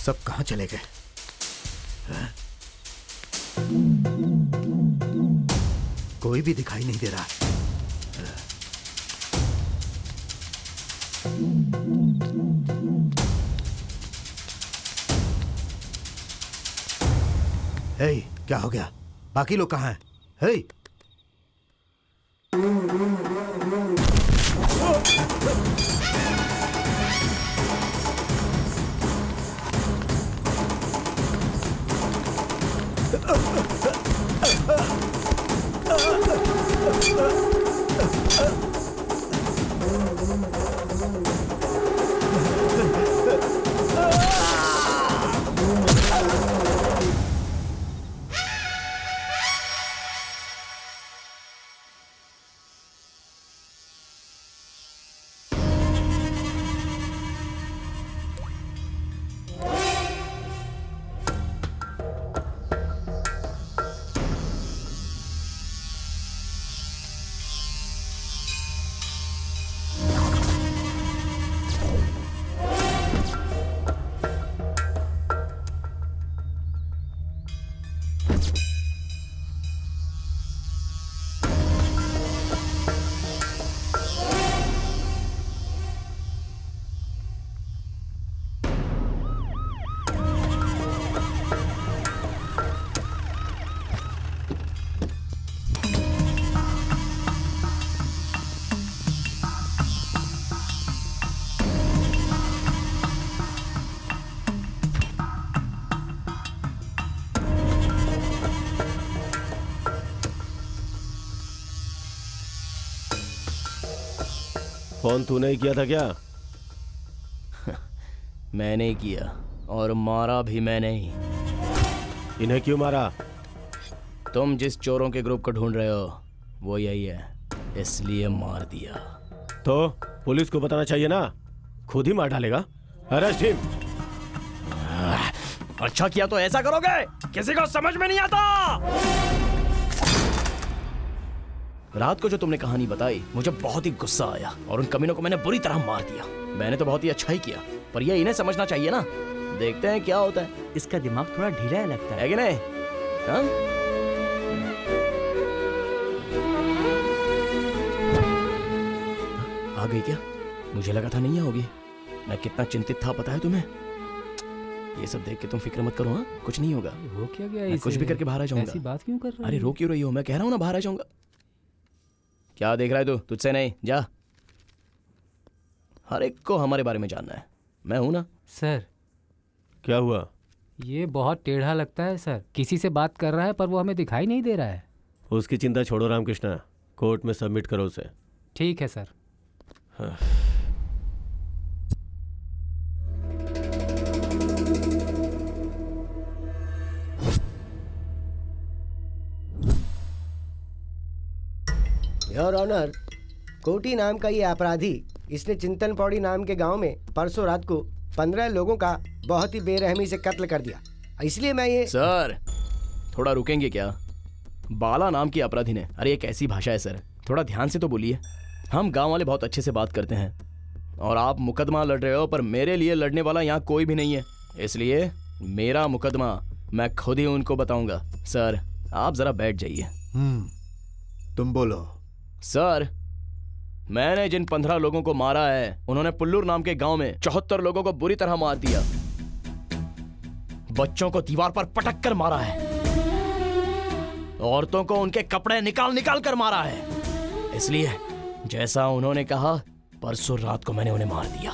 सब कहां चले गए? कोई भी दिखाई नहीं दे रहा। हे, क्या हो गया? बाकी लोग कहां हैं? हे, फोन तूने ही किया था क्या? मैंने ही किया और मारा भी मैंने ही। इन्हें क्यों मारा? तुम जिस चोरों के ग्रुप को ढूंढ रहे हो वो यही है, इसलिए मार दिया। तो पुलिस को बताना चाहिए ना, खुद ही मार डालेगा। Arrest him. अच्छा किया तो ऐसा करोगे? किसी को समझ में नहीं आता। रात को जो तुमने कहानी बताई मुझे बहुत ही गुस्सा आया और उन कमीनों को मैंने बुरी तरह मार दिया। मैंने तो बहुत ही अच्छा ही किया, पर ये इन्हें समझना चाहिए ना। देखते हैं क्या होता है। इसका दिमाग थोड़ा ढीला है लगता है कि नहीं? हाँ? आ गई क्या? मुझे लगा था नहीं आओगी। मैं कितना चिंतित था पता है तुम्हें? ये सब देख के तुम फिक्र मत करो। हाँ, कुछ नहीं होगा। हो क्या गया? मैं कुछ भी करके बाहर आ जाऊंगा। ऐसी बात क्यों कर रहा है? अरे रो क्यों रही हो? मैं कह रहा हूँ ना बाहर आ जाऊंगा। क्या देख रहा है तू? तुझसे नहीं, जा। हर एक को हमारे बारे में जानना है। मैं हूं ना। सर क्या हुआ? ये बहुत टेढ़ा लगता है सर। किसी से बात कर रहा है पर वो हमें दिखाई नहीं दे रहा है। उसकी चिंता छोड़ो रामकृष्णा, कोर्ट में सबमिट करो उसे। ठीक है सर। योर ऑनर, कोटी नाम का ये अपराधी, इसने चिंतन पौड़ी नाम के गांव में परसों रात को 15 लोगों का बहुत ही बेरहमी से कत्ल कर दिया। इसलिए मैं ये सर थोड़ा रुकेंगे क्या? बाला नाम की अपराधी ने, अरे ये कैसी भाषा है सर, थोड़ा ध्यान से तो बोलिए। हम गांव वाले बहुत अच्छे से बात करते हैं और आप मुकदमा लड़ रहे हो, पर मेरे लिए लड़ने वाला यहाँ कोई भी नहीं है, इसलिए मेरा मुकदमा मैं खुद ही उनको बताऊंगा। सर आप जरा बैठ जाइए। तुम बोलो। सर मैंने जिन 15 लोगों को मारा है, उन्होंने पुल्लूर नाम के गांव में 74 लोगों को बुरी तरह मार दिया। बच्चों को दीवार पर पटक कर मारा है, औरतों को उनके कपड़े निकाल निकाल कर मारा है। इसलिए जैसा उन्होंने कहा, परसों रात को मैंने उन्हें मार दिया।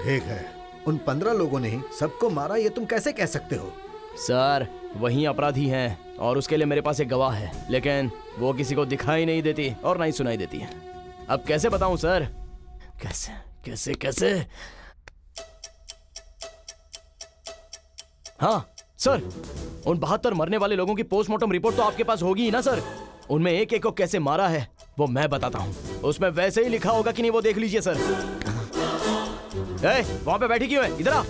ठीक है, उन 15 लोगों ने ही सबको मारा, ये तुम कैसे कह सकते हो? सर वही अपराधी हैं और उसके लिए मेरे पास एक गवाह है, लेकिन वो किसी को दिखाई नहीं देती और ना ही सुनाई देती है। अब कैसे बताऊं सर? कैसे कैसे कैसे? हाँ सर, उन 72 मरने वाले लोगों की पोस्टमार्टम रिपोर्ट तो आपके पास होगी ही ना सर। उनमें एक एक को कैसे मारा है वो मैं बताता हूँ। उसमें वैसे ही लिखा होगा कि नहीं वो देख लीजिए सर। वहां पे बैठी क्यों है? इधर आ।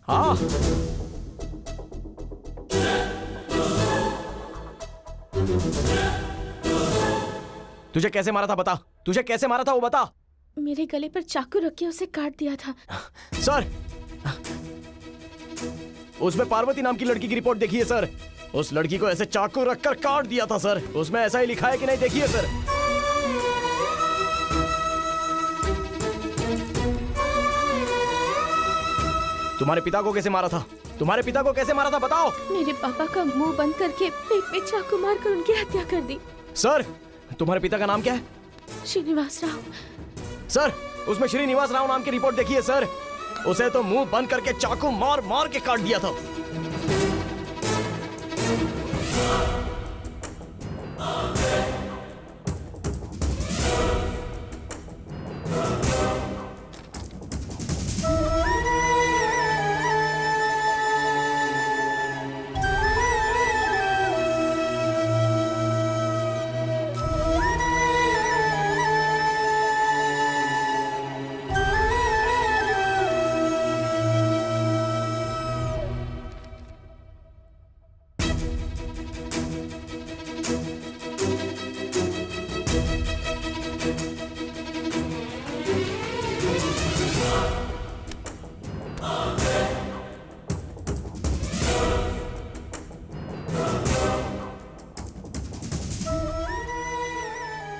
हाँ तुझे कैसे मारा था बता, तुझे कैसे मारा था वो बता। मेरे गले पर चाकू रख के उसे काट दिया था। सर उसमें पार्वती नाम की लड़की की रिपोर्ट देखिए सर, उस लड़की को ऐसे चाकू रखकर काट दिया था सर। उसमें ऐसा ही लिखा है कि नहीं देखिए सर। तुम्हारे पिता को कैसे मारा था? तुम्हारे पिता को कैसे मारा था बताओ। मेरे पापा का मुंह बंद करके पेट में चाकू मारकर उनकी हत्या कर दी। सर तुम्हारे पिता का नाम क्या है? श्रीनिवास राव। सर उसमें श्रीनिवास राव नाम की रिपोर्ट देखिए सर, उसे तो मुंह बंद करके चाकू मार मार के काट दिया था।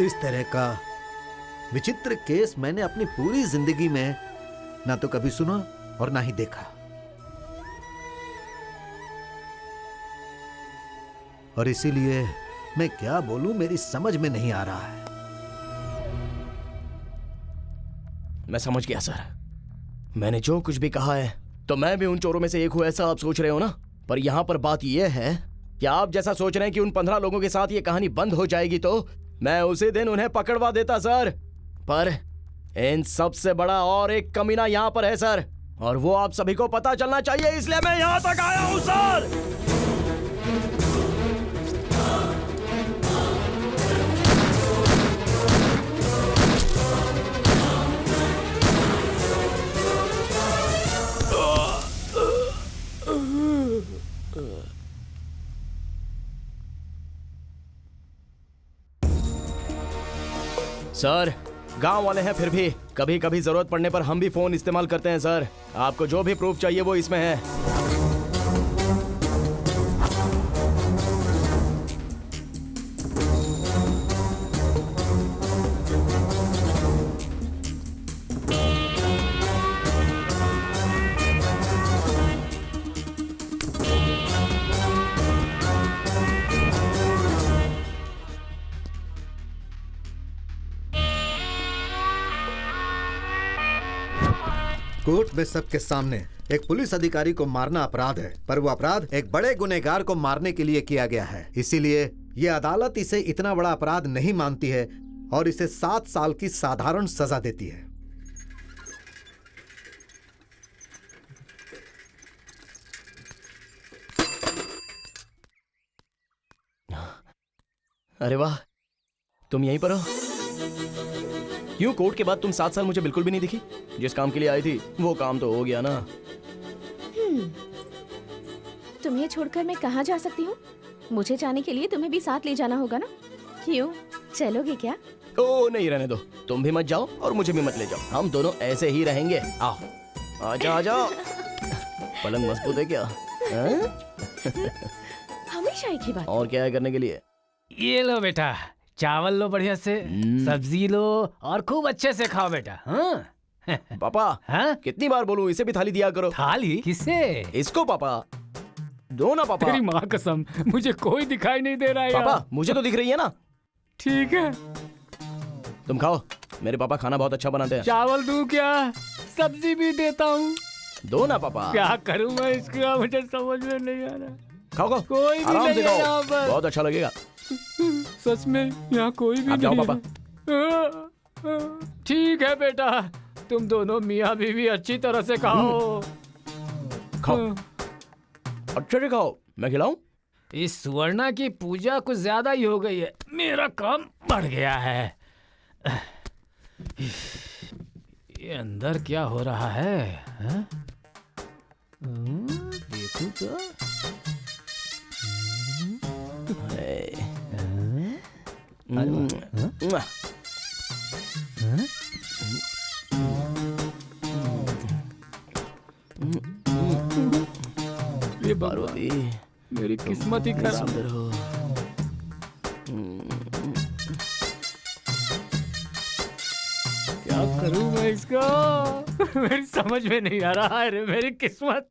इस तरह का विचित्र केस मैंने अपनी पूरी जिंदगी में ना तो कभी सुना और ना ही देखा। और इसीलिए मैं क्या बोलूं मेरी समझ में नहीं आ रहा है। मैं समझ गया सर, मैंने जो कुछ भी कहा है तो मैं भी उन चोरों में से एक हूं ऐसा आप सोच रहे हो ना। पर यहां पर बात यह है कि आप जैसा सोच रहे हैं कि उन 15 लोगों के साथ ये कहानी बंद हो जाएगी तो मैं उसी दिन उन्हें पकड़वा देता सर। पर इन सबसे बड़ा और एक कमीना यहाँ पर है सर, और वो आप सभी को पता चलना चाहिए, इसलिए मैं यहाँ तक आया हूँ सर। सर गांव वाले हैं, फिर भी कभी कभी जरूरत पड़ने पर हम भी फोन इस्तेमाल करते हैं सर। आपको जो भी प्रूफ चाहिए वो इसमें है। कोर्ट में सबके सामने एक पुलिस अधिकारी को मारना अपराध है, पर वो अपराध एक बड़े गुनहगार को मारने के लिए किया गया है। इसीलिए ये अदालत इसे इतना बड़ा अपराध नहीं मानती है और इसे 7 साल की साधारण सजा देती है। अरे वाह, तुम यहीं पर हो? क्यों कोर्ट के बाद तुम 7 साल मुझे बिल्कुल भी नहीं दिखी? जिस काम के लिए आई थी वो काम तो हो गया ना। तुम्हें छोड़कर मैं कहाँ जा सकती हूँ? मुझे जाने के लिए तुम्हें भी साथ ले जाना होगा ना? क्यों, चलोगे क्या? ओ नहीं, रहने दो। तुम भी मत जाओ और मुझे भी मत ले जाओ। हम दोनों ऐसे ही रहेंगे। आओ, आजा आजा। पलंग मजबूत है क्या? हमेशा एक ही बात। और क्या है करने के लिए? ये लो बेटा, चावल लो बढ़िया से, सब्जी लो और खूब अच्छे से खाओ बेटा। हाँ? पापा, हाँ? कितनी बार बोलूं इसे भी थाली दिया करो। थाली किसे? इसको पापा दो ना पापा। तेरी माँ कसम, मुझे कोई दिखाई नहीं दे रहा है पापा यार। मुझे तो दिख रही है ना। ठीक है, तुम खाओ, मेरे पापा खाना बहुत अच्छा बनाते हैं। चावल दूं क्या? सब्जी भी देता हूँ। दो ना पापा। क्या करूँ मैं इसका, मुझे समझ में नहीं आ रहा। खाओ खाओ, कोई भी आराम नहीं से है यहाँ खाओ, पर। बहुत अच्छा लगेगा। सच में यहाँ कोई भी आप जाओ नहीं पापा। है। ठीक है बेटा, तुम दोनों मियाँ बीवी अच्छी तरह से खाओ। खाओ, अच्छे से खाओ। मैं खिलाऊं? इस सुवर्णा की पूजा कुछ ज्यादा ही हो गई है, मेरा काम बढ़ गया है। ये अंदर क्या हो रहा है? हाँ? देखूं तो। मुआ। ये पार्वती, मेरी किस्मत ही खराब। सुंदर हो। क्या करूं मैं इसका? मेरी समझ में नहीं आ रहा है रे, मेरी किस्मत।